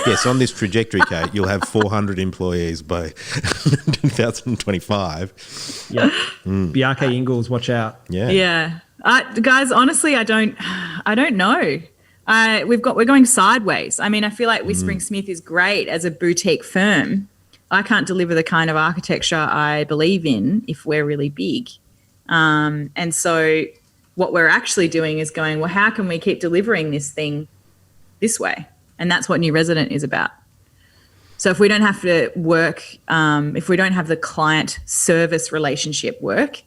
Yes, on this trajectory, Kate, you'll have 400 employees by 2025. Yeah. Bianca Ingalls, watch out. Yeah. Guys, honestly, I don't know. We're going sideways. I mean, I feel like Whispering Smith is great as a boutique firm. I can't deliver the kind of architecture I believe in if we're really big. And so what we're actually doing is going, well, how can we keep delivering this thing this way? And that's what New Resident is about. So if we don't have to work, if we don't have the client service relationship work,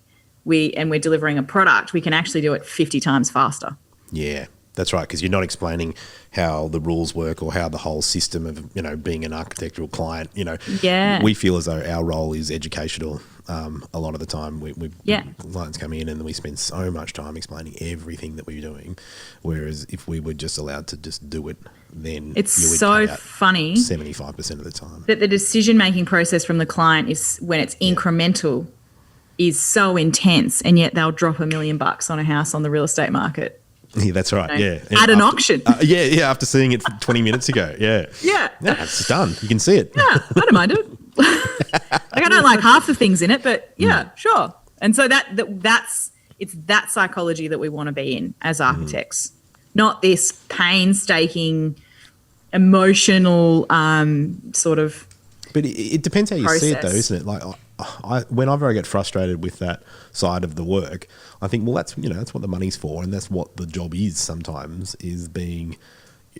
we're delivering a product, we can actually do it 50 times faster. Yeah, that's right, because you're not explaining how the rules work or how the whole system of, being an architectural client, we feel as though our role is educational. A lot of the time clients come in and we spend so much time explaining everything that we're doing, whereas if we were just allowed to just do it, then it's so funny 75% of the time that the decision-making process from the client is when it's incremental is so intense, and yet they'll drop $1 million on a house on the real estate market. Yeah, that's right. At an auction. After seeing it 20 minutes ago. Yeah. Yeah. It's done. You can see it. Yeah, I don't mind it. I don't like half the things in it, but sure. And so that's that psychology that we want to be in as architects, not this painstaking, emotional sort of. But it depends how you process. see it, though, isn't it? Like, whenever I get frustrated with that side of the work, I think, well, that's what the money's for, and that's what the job is. Sometimes is being,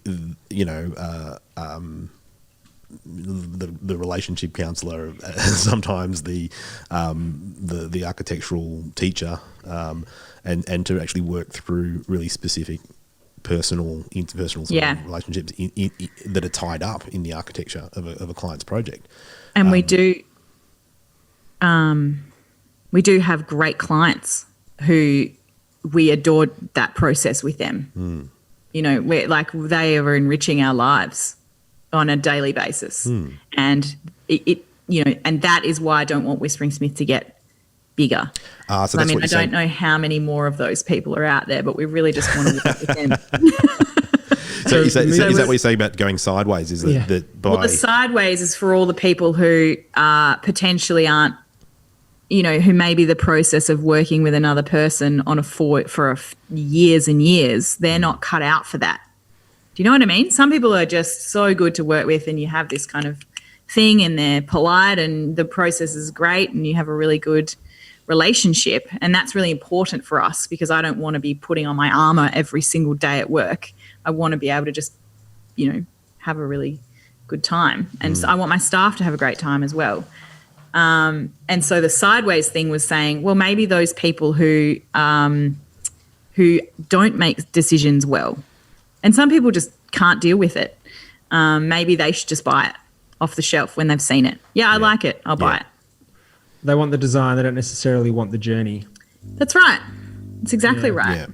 the relationship counsellor, sometimes the architectural teacher, and to actually work through really specific interpersonal sort of relationships that are tied up in the architecture of a client's project. And we do have great clients who we adored that process with them. We're like, they are enriching our lives on a daily basis. And and that is why I don't want Whispering Smith to get bigger. So that's I don't know how many more of those people are out there, but we really just want to work with them. So is that what you're saying about going sideways? Is that by... Well, the sideways is for all the people who potentially aren't, who may be the process of working with another person for years and years. They're not cut out for that. Do you know what I mean? Some people are just so good to work with, and you have this kind of thing, and they're polite, and the process is great, and you have a really good relationship. And that's really important for us, because I don't want to be putting on my armor every single day at work. I want to be able to just, have a really good time. And so I want my staff to have a great time as well. And so the sideways thing was saying, well, maybe those people who don't make decisions well, and some people just can't deal with it. Maybe they should just buy it. off the shelf when they've seen it. Yeah, I like it. I'll buy it. They want the design. They don't necessarily want the journey. That's right. That's exactly right. Yeah.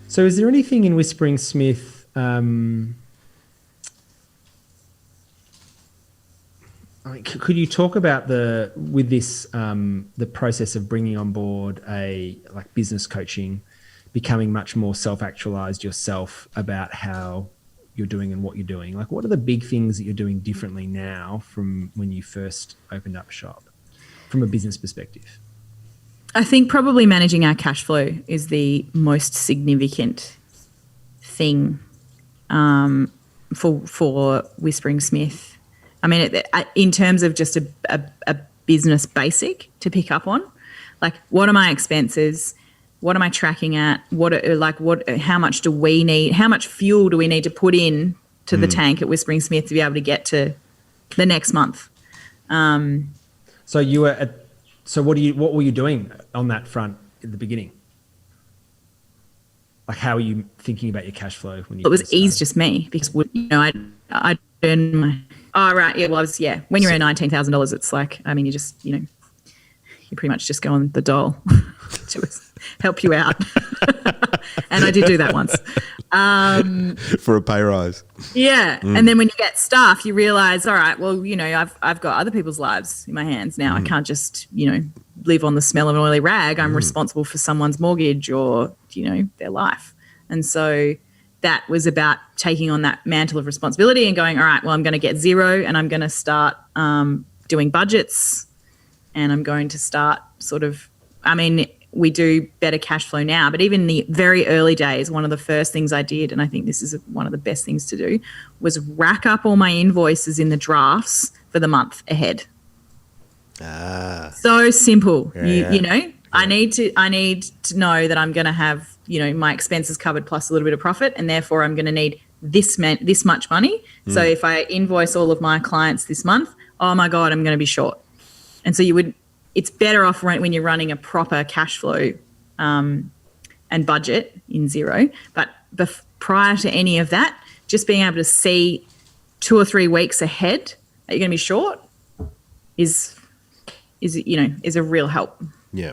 So is there anything in Whispering Smith could you talk about the process of bringing on board a business coaching, becoming much more self-actualized yourself about how you're doing and what you're doing? Like, what are the big things that you're doing differently now from when you first opened up shop from a business perspective? I think probably managing our cash flow is the most significant thing for Whispering Smith. I mean, in terms of just a business basic to pick up on, like, what are my expenses? What am I tracking at? How much do we need? How much fuel do we need to put in to the tank at Whispering Smith to be able to get to the next month? So you were what were you doing on that front at the beginning? Like, how are you thinking about your cash flow when you? It was just me because I earn my. Oh, right. Yeah. Well, when you're earning $19,000, it's like, I mean, you just, you pretty much just go on the dole to help you out. And I did do that once. For a pay rise. Yeah. And then when you get staff, you realize, all right, well, I've got other people's lives in my hands now. I can't just, live on the smell of an oily rag. I'm responsible for someone's mortgage or, their life. And so that was about taking on that mantle of responsibility and going, all right, well, I'm going to get zero and I'm going to start doing budgets and I'm going to start we do better cash flow now, but even in the very early days, one of the first things I did, and I think this is one of the best things to do, was rack up all my invoices in the drafts for the month ahead. So simple. Yeah. I need to know that I'm going to have, my expenses covered plus a little bit of profit, and therefore I'm going to need this much money. So if I invoice all of my clients this month, oh my God, I'm going to be short. And so it's better off when you're running a proper cash flow and budget in zero. But prior to any of that, just being able to see 2 or 3 weeks ahead that you're going to be short is a real help. Yeah.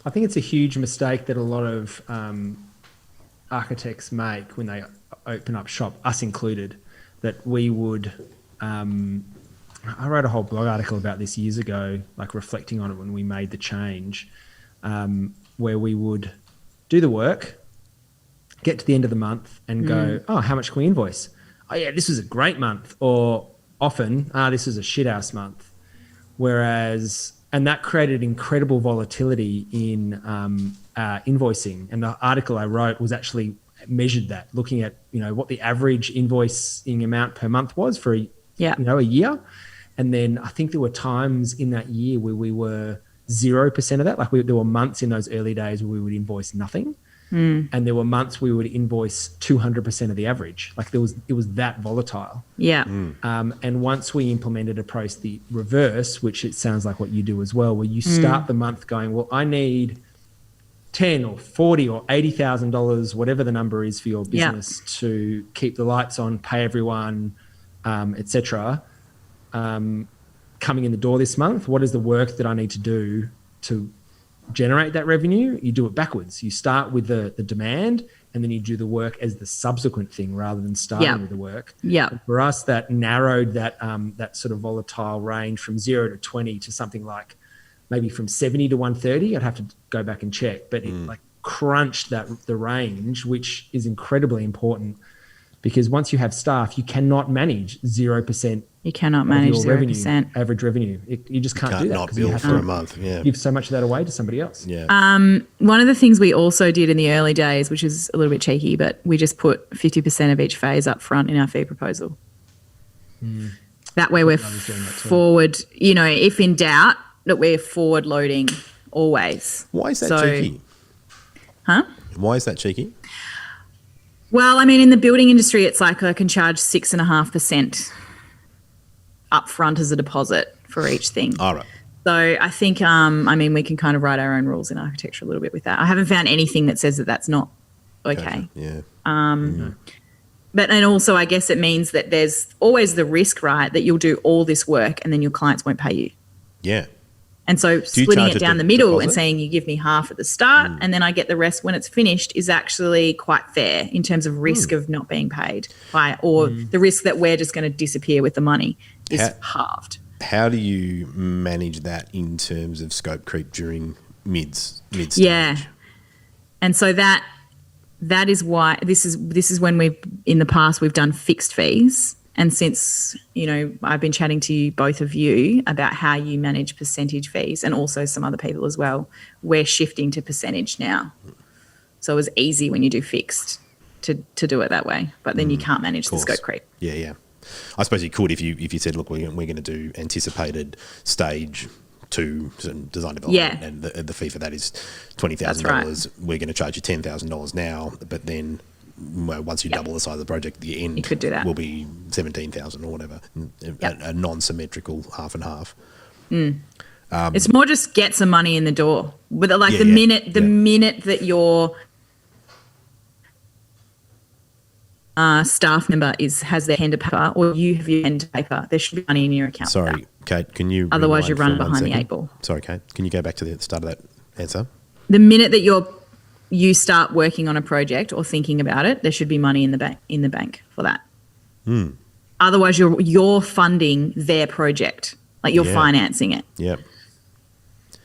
I think it's a huge mistake that a lot of architects make when they open up shop, us included, that we would I wrote a whole blog article about this years ago, like reflecting on it when we made the change, where we would do the work, get to the end of the month and go, oh, how much can we invoice? Oh yeah, this was a great month. Or often, this was a shit ass month. Whereas, and that created incredible volatility in invoicing. And the article I wrote was actually measured that, looking at, what the average invoicing amount per month was for a year. And then I think there were times in that year where we were 0% of that. Like there were months in those early days where we would invoice nothing. And there were months we would invoice 200% of the average. Like it was that volatile. Yeah. And once we implemented a process, the reverse, which it sounds like what you do as well, where you start the month going, well, I need $10 or $40 or $80,000, whatever the number is for your business, to keep the lights on, pay everyone, etc. Coming in the door this month. What is the work that I need to do to generate that revenue? You do it backwards. You start with the demand and then you do the work as the subsequent thing rather than starting with the work. Yeah. For us, that narrowed that sort of volatile range from 0 to 20 to something like maybe from 70 to 130. I'd have to go back and check, but it like crunched the range, which is incredibly important because once you have staff, you cannot manage 0%. You cannot manage 0%. Average revenue. You just can't do that. Not build for a month. Yeah. Give so much of that away to somebody else. Yeah. One of the things we also did in the early days, which is a little bit cheeky, but we just put 50% of each phase up front in our fee proposal. That way we're forward, if in doubt, that we're forward loading always. Why is that cheeky? Huh? Why is that cheeky? Well, I mean, in the building industry, it's like I can charge 6.5% up front as a deposit for each thing. All right. So I think, we can kind of write our own rules in architecture a little bit with that. I haven't found anything that says that that's not okay. Yeah. But and also, I guess it means that there's always the risk, right, that you'll do all this work and then your clients won't pay you. Yeah. And so Do you splitting charge it a down the middle and deposit? saying you give me half at the start and then I get the rest when it's finished is actually quite fair in terms of risk of not being paid or the risk that we're just going to disappear with the money is halved. How do you manage that in terms of scope creep during mid-stage? Yeah. And so that is why this is when in the past we've done fixed fees. And since, I've been chatting to you, both of you, about how you manage percentage fees and also some other people as well, we're shifting to percentage now. So it was easy when you do fixed to do it that way, but then you can't manage the scope creep. Yeah. I suppose you could if you said, look, we're going to do anticipated stage 2 design development, and the fee for that is $20,000. Right. We're going to charge you $10,000 now, but then once you double the size of the project, the end you could do that. will be $17,000 or whatever, a non-symmetrical half and half. It's more just get some money in the door. With minute that your staff member has their pen to paper, or you have your pen to paper, there should be money in your account. Sorry, Kate, can you? Otherwise, you rewind run for 1 behind the second? 8 ball. Sorry, Kate, can you go back to the start of that answer? The minute that you start working on a project or thinking about it, there should be money in the bank for that. Otherwise, you're funding their project, like you're financing it. Yeah.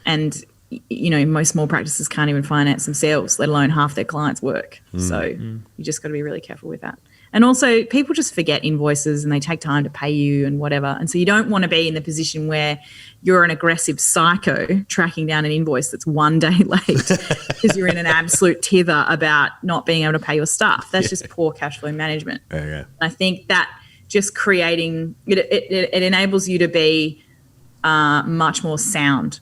And most small practices can't even finance themselves, let alone half their clients' work. So you just got to be really careful with that. And also, people just forget invoices and they take time to pay you and whatever. And so you don't want to be in the position where you're an aggressive psycho tracking down an invoice that's 1 day late because you're in an absolute tither about not being able to pay your staff. That's just poor cash flow management. Okay. I think that just creating it enables you to be much more sound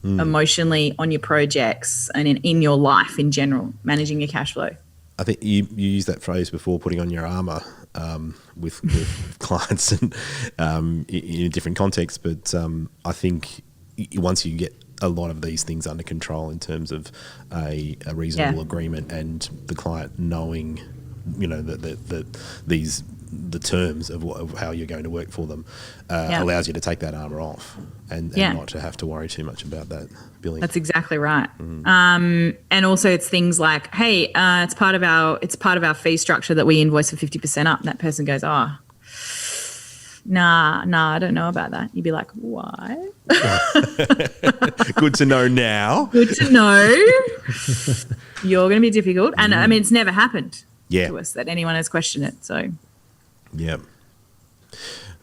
emotionally on your projects and in your life in general, managing your cash flow. I think you used that phrase before, putting on your armour with clients and in a different context. But I think once you get a lot of these things under control in terms of a reasonable agreement and the client knowing, that the terms of how you're going to work for them allows you to take that armour off and not to have to worry too much about that billing. That's exactly right. And also it's things like, hey, it's part of our fee structure that we invoice for 50% up. And that person goes, nah, I don't know about that. You'd be like, why? Good to know now. Good to know. You're going to be difficult. And I mean, it's never happened to us that anyone has questioned it. So yeah.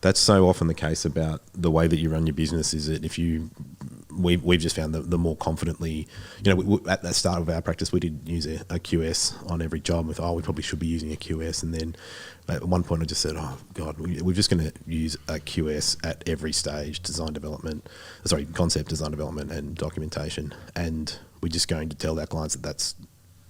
That's so often the case about the way that you run your business is that we've just found that the more confidently, at the start of our practice, we did use a QS on every job with, we probably should be using a QS. And then at one point I just said, oh God, we're just going to use a QS at every stage, concept, design development and documentation. And we're just going to tell our clients that that's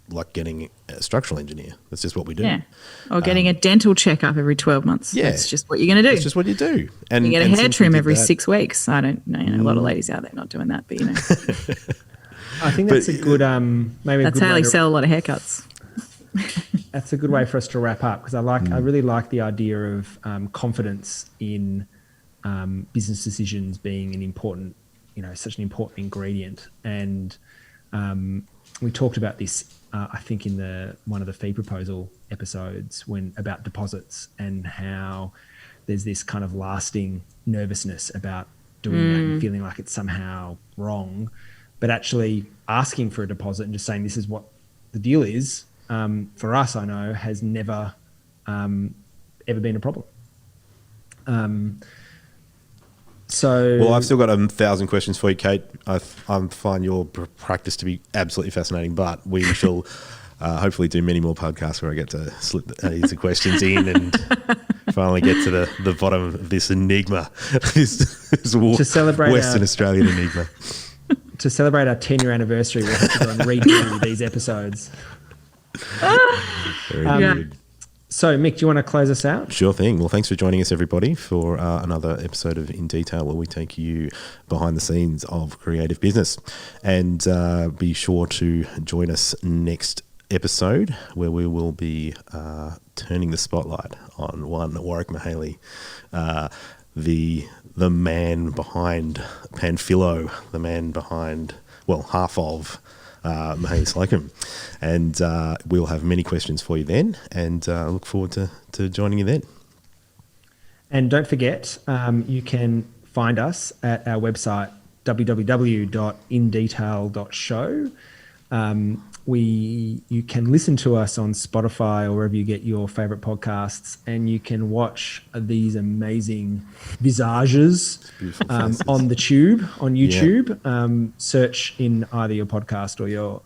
like getting a structural engineer. That's just what we do. Yeah. Or getting a dental checkup every 12 months. Yeah. That's just what you're going to do. It's just what you do. And you get a hair since trim we did every that- 6 weeks. I don't know. A lot of ladies out there not doing that, but I think that's a good maybe that's a good how way you to- sell a lot of haircuts. That's a good way for us to wrap up because I really like the idea of confidence in business decisions being an important, such an important ingredient. And we talked about this, I think, in one of the fee proposal episodes about deposits and how there's this kind of lasting nervousness about doing that and feeling like it's somehow wrong, but actually asking for a deposit and just saying this is what the deal is. For us, I know, has never ever been a problem. Well, I've still got 1,000 questions for you, Kate. I find your practice to be absolutely fascinating, but we shall hopefully do many more podcasts where I get to slip these questions in and finally get to the bottom of this enigma, this to celebrate Western Australian enigma. To celebrate our 10-year anniversary, we'll have to go and redo these episodes. Very good. So, Mick, do you want to close us out? Sure thing. Well, thanks for joining us, everybody, for another episode of In Detail, where we take you behind the scenes of creative business. And be sure to join us next episode where we will be turning the spotlight on one Warwick Mihaly, the man behind Panfilo, the man behind, well, half of Mihaly Slocum. And we'll have many questions for you then, and I look forward to joining you then. And don't forget, you can find us at our website, www.indetail.show. You can listen to us on Spotify or wherever you get your favorite podcasts, and you can watch these amazing visages on the tube, on YouTube. Yeah. Search in either your podcast or your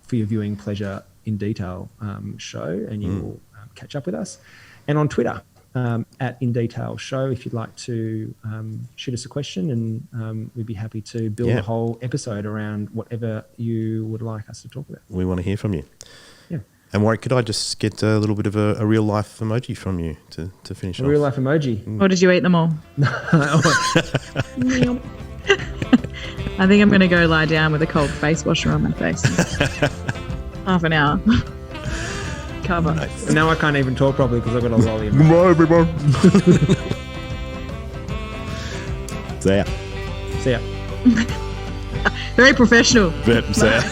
for your viewing pleasure In Detail show, and you will catch up with us. And on Twitter, at In Detail Show, if you'd like to shoot us a question, and we'd be happy to build a whole episode around whatever you would like us to talk about. We want to hear from you. Yeah. And Warwick, could I just get a little bit of a real life emoji from you to finish off? A real life emoji? Or did you eat them all? I think I'm going to go lie down with a cold face washer on my face. Half an hour. Cover. Nice. Now I can't even talk properly because I've got a lolly. Goodbye, everyone. See ya. See ya. Very professional. See ya.